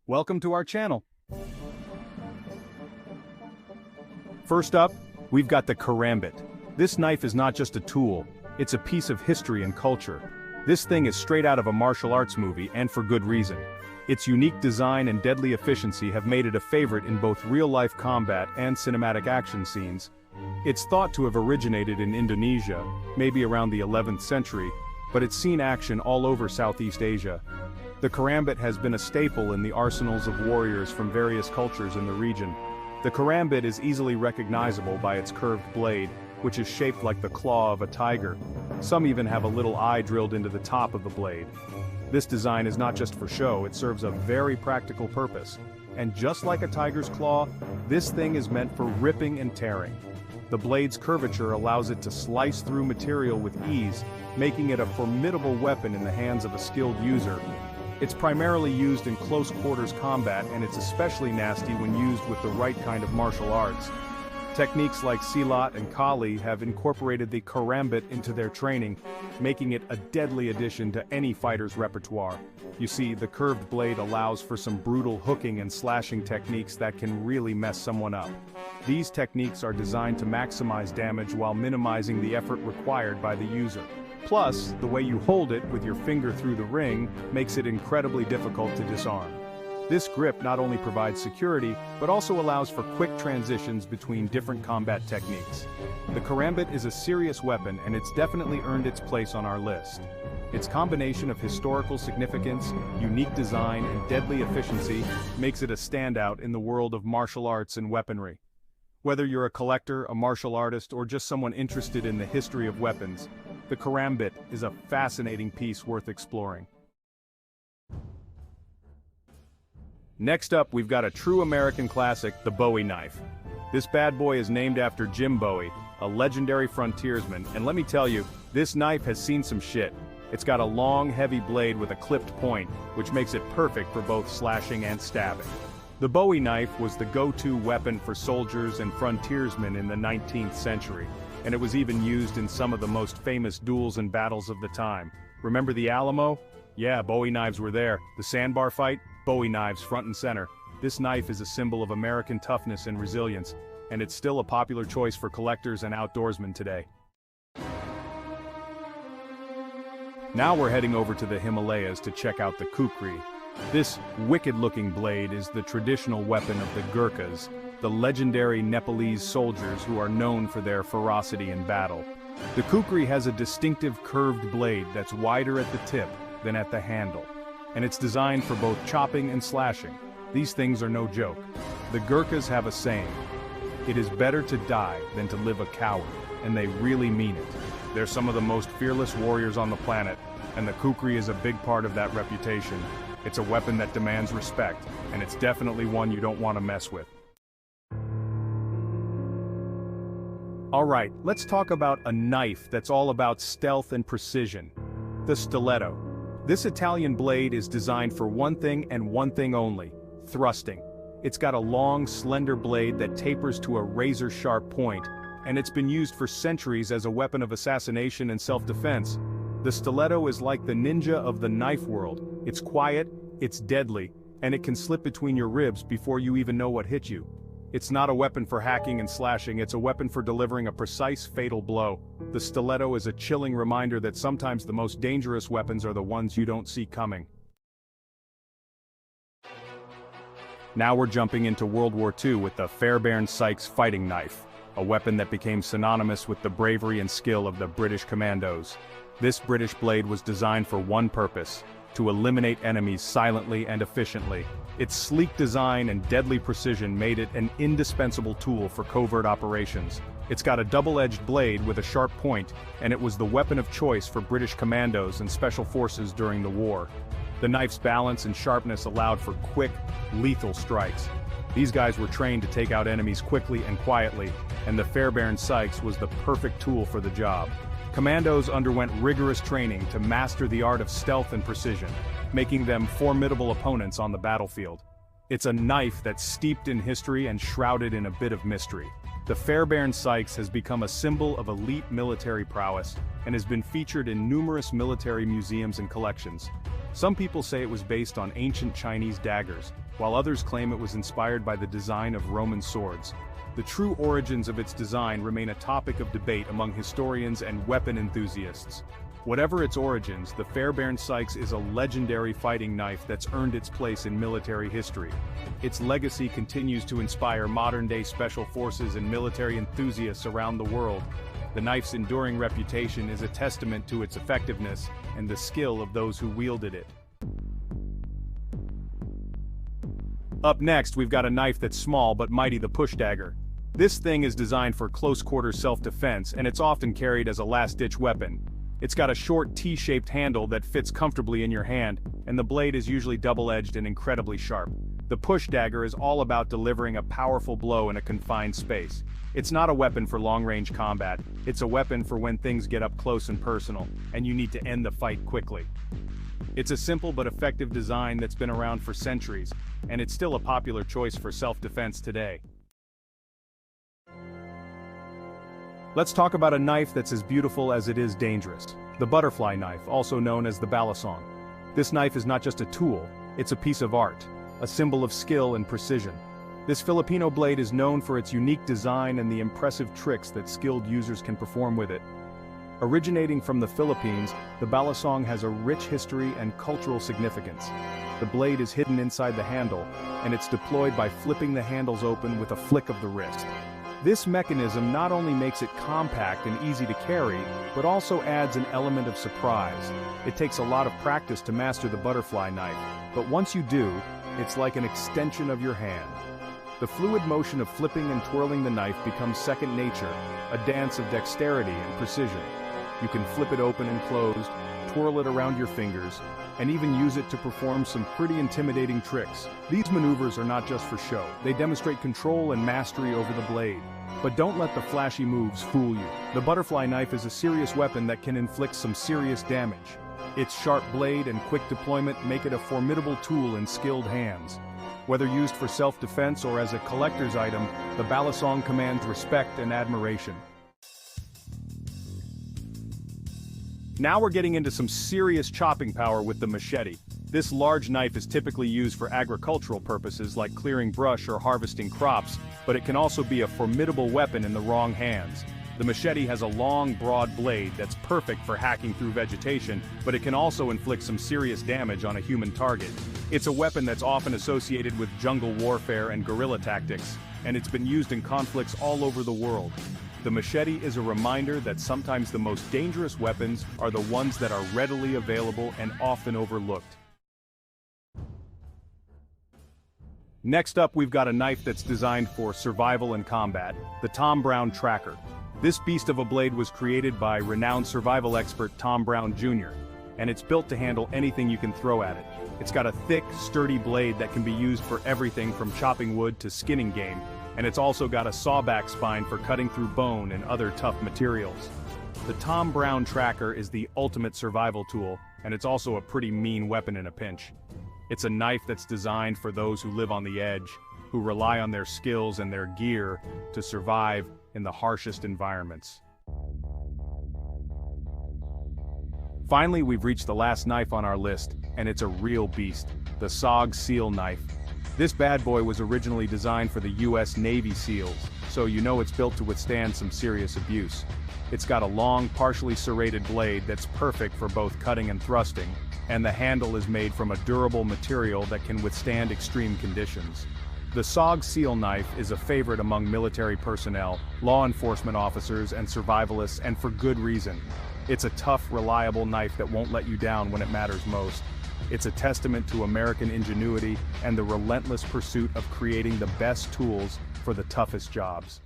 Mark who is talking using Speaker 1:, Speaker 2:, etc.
Speaker 1: Welcome to our channel. First up, we've got the karambit. This knife is not just a tool, it's a piece of history and culture. This thing is straight out of a martial arts movie, and for good reason. Its unique design and deadly efficiency have made it a favorite in both real-life combat and cinematic action scenes. It's thought to have originated in Indonesia, maybe around the 11th century, but it's seen action all over Southeast Asia. The karambit has been a staple in the arsenals of warriors from various cultures in the region. The karambit is easily recognizable by its curved blade, which is shaped like the claw of a tiger. Some even have a little eye drilled into the top of the blade. This design is not just for show, it serves a very practical purpose. And just like a tiger's claw, this thing is meant for ripping and tearing. The blade's curvature allows it to slice through material with ease, making it a formidable weapon in the hands of a skilled user. It's primarily used in close quarters combat, and it's especially nasty when used with the right kind of martial arts. Techniques like Silat and Kali have incorporated the karambit into their training, making it a deadly addition to any fighter's repertoire. You see, the curved blade allows for some brutal hooking and slashing techniques that can really mess someone up. These techniques are designed to maximize damage while minimizing the effort required by the user. Plus, the way you hold it with your finger through the ring makes it incredibly difficult to disarm. This grip not only provides security, but also allows for quick transitions between different combat techniques. The karambit is a serious weapon, and it's definitely earned its place on our list. Its combination of historical significance, unique design, and deadly efficiency makes it a standout in the world of martial arts and weaponry. Whether you're a collector, a martial artist, or just someone interested in the history of weapons, the karambit is a fascinating piece worth exploring. Next up, we've got a true American classic, the Bowie knife. This bad boy is named after Jim Bowie, a legendary frontiersman, and let me tell you, this knife has seen some shit. It's got a long, heavy blade with a clipped point, which makes it perfect for both slashing and stabbing. The Bowie knife was the go-to weapon for soldiers and frontiersmen in the 19th century, and it was even used in some of the most famous duels and battles of the time. Remember the Alamo? Yeah, Bowie knives were there. The sandbar fight? Bowie knives front and center. This knife is a symbol of American toughness and resilience, and it's still a popular choice for collectors and outdoorsmen today. Now we're heading over to the Himalayas to check out the kukri. This wicked-looking blade is the traditional weapon of the Gurkhas, the legendary Nepalese soldiers who are known for their ferocity in battle. The kukri has a distinctive curved blade that's wider at the tip than at the handle, and it's designed for both chopping and slashing. These things are no joke. The Gurkhas have a saying, "It is better to die than to live a coward," and they really mean it. They're some of the most fearless warriors on the planet, and the kukri is a big part of that reputation. It's a weapon that demands respect, and it's definitely one you don't want to mess with. Alright, let's talk about a knife that's all about stealth and precision. The stiletto. This Italian blade is designed for one thing and one thing only: thrusting. It's got a long, slender blade that tapers to a razor-sharp point, and it's been used for centuries as a weapon of assassination and self-defense. The stiletto is like the ninja of the knife world. It's quiet, it's deadly, and it can slip between your ribs before you even know what hit you. It's not a weapon for hacking and slashing, it's a weapon for delivering a precise, fatal blow. The stiletto is a chilling reminder that sometimes the most dangerous weapons are the ones you don't see coming. Now we're jumping into World War II with the Fairbairn Sykes fighting knife, a weapon that became synonymous with the bravery and skill of the British commandos. This British blade was designed for one purpose: to eliminate enemies silently and efficiently. Its sleek design and deadly precision made it an indispensable tool for covert operations. It's got a double-edged blade with a sharp point, and it was the weapon of choice for British commandos and special forces during the war. The knife's balance and sharpness allowed for quick, lethal strikes. These guys were trained to take out enemies quickly and quietly, and the Fairbairn Sykes was the perfect tool for the job. Commandos underwent rigorous training to master the art of stealth and precision, making them formidable opponents on the battlefield. It's a knife that's steeped in history and shrouded in a bit of mystery. The Fairbairn Sykes has become a symbol of elite military prowess and has been featured in numerous military museums and collections. Some people say it was based on ancient Chinese daggers, while others claim it was inspired by the design of Roman swords. The true origins of its design remain a topic of debate among historians and weapon enthusiasts. Whatever its origins, the Fairbairn Sykes is a legendary fighting knife that's earned its place in military history. Its legacy continues to inspire modern-day special forces and military enthusiasts around the world. The knife's enduring reputation is a testament to its effectiveness and the skill of those who wielded it. Up next, we've got a knife that's small but mighty, the push dagger. This thing is designed for close-quarter self-defense, and it's often carried as a last-ditch weapon. It's got a short T-shaped handle that fits comfortably in your hand, and the blade is usually double-edged and incredibly sharp. The push dagger is all about delivering a powerful blow in a confined space. It's not a weapon for long-range combat, it's a weapon for when things get up close and personal, and you need to end the fight quickly. It's a simple but effective design that's been around for centuries, and it's still a popular choice for self-defense today. Let's talk about a knife that's as beautiful as it is dangerous. The butterfly knife, also known as the balisong. This knife is not just a tool, it's a piece of art, a symbol of skill and precision. This Filipino blade is known for its unique design and the impressive tricks that skilled users can perform with it. Originating from the Philippines, the balisong has a rich history and cultural significance. The blade is hidden inside the handle, and it's deployed by flipping the handles open with a flick of the wrist. This mechanism not only makes it compact and easy to carry, but also adds an element of surprise. It takes a lot of practice to master the butterfly knife, but once you do, it's like an extension of your hand. The fluid motion of flipping and twirling the knife becomes second nature, a dance of dexterity and precision. You can flip it open and closed, twirl it around your fingers, and even use it to perform some pretty intimidating tricks. These maneuvers are not just for show, they demonstrate control and mastery over the blade. But don't let the flashy moves fool you. The butterfly knife is a serious weapon that can inflict some serious damage. Its sharp blade and quick deployment make it a formidable tool in skilled hands. Whether used for self-defense or as a collector's item, the balisong commands respect and admiration. Now we're getting into some serious chopping power with the machete. This large knife is typically used for agricultural purposes like clearing brush or harvesting crops, but it can also be a formidable weapon in the wrong hands. The machete has a long, broad blade that's perfect for hacking through vegetation, but it can also inflict some serious damage on a human target. It's a weapon that's often associated with jungle warfare and guerrilla tactics, and it's been used in conflicts all over the world. The machete is a reminder that sometimes the most dangerous weapons are the ones that are readily available and often overlooked. Next up, we've got a knife that's designed for survival and combat, the Tom Brown Tracker. This beast of a blade was created by renowned survival expert Tom Brown Jr., and it's built to handle anything you can throw at it. It's got a thick, sturdy blade that can be used for everything from chopping wood to skinning game, and it's also got a sawback spine for cutting through bone and other tough materials. The Tom Brown Tracker is the ultimate survival tool, and it's also a pretty mean weapon in a pinch. It's a knife that's designed for those who live on the edge, who rely on their skills and their gear to survive in the harshest environments. Finally, we've reached the last knife on our list, and it's a real beast, the SOG Seal knife. This bad boy was originally designed for the US Navy SEALs, so you know it's built to withstand some serious abuse. It's got a long, partially serrated blade that's perfect for both cutting and thrusting, and the handle is made from a durable material that can withstand extreme conditions. The SOG Seal knife is a favorite among military personnel, law enforcement officers, and survivalists, and for good reason. It's a tough, reliable knife that won't let you down when it matters most. It's a testament to American ingenuity and the relentless pursuit of creating the best tools for the toughest jobs.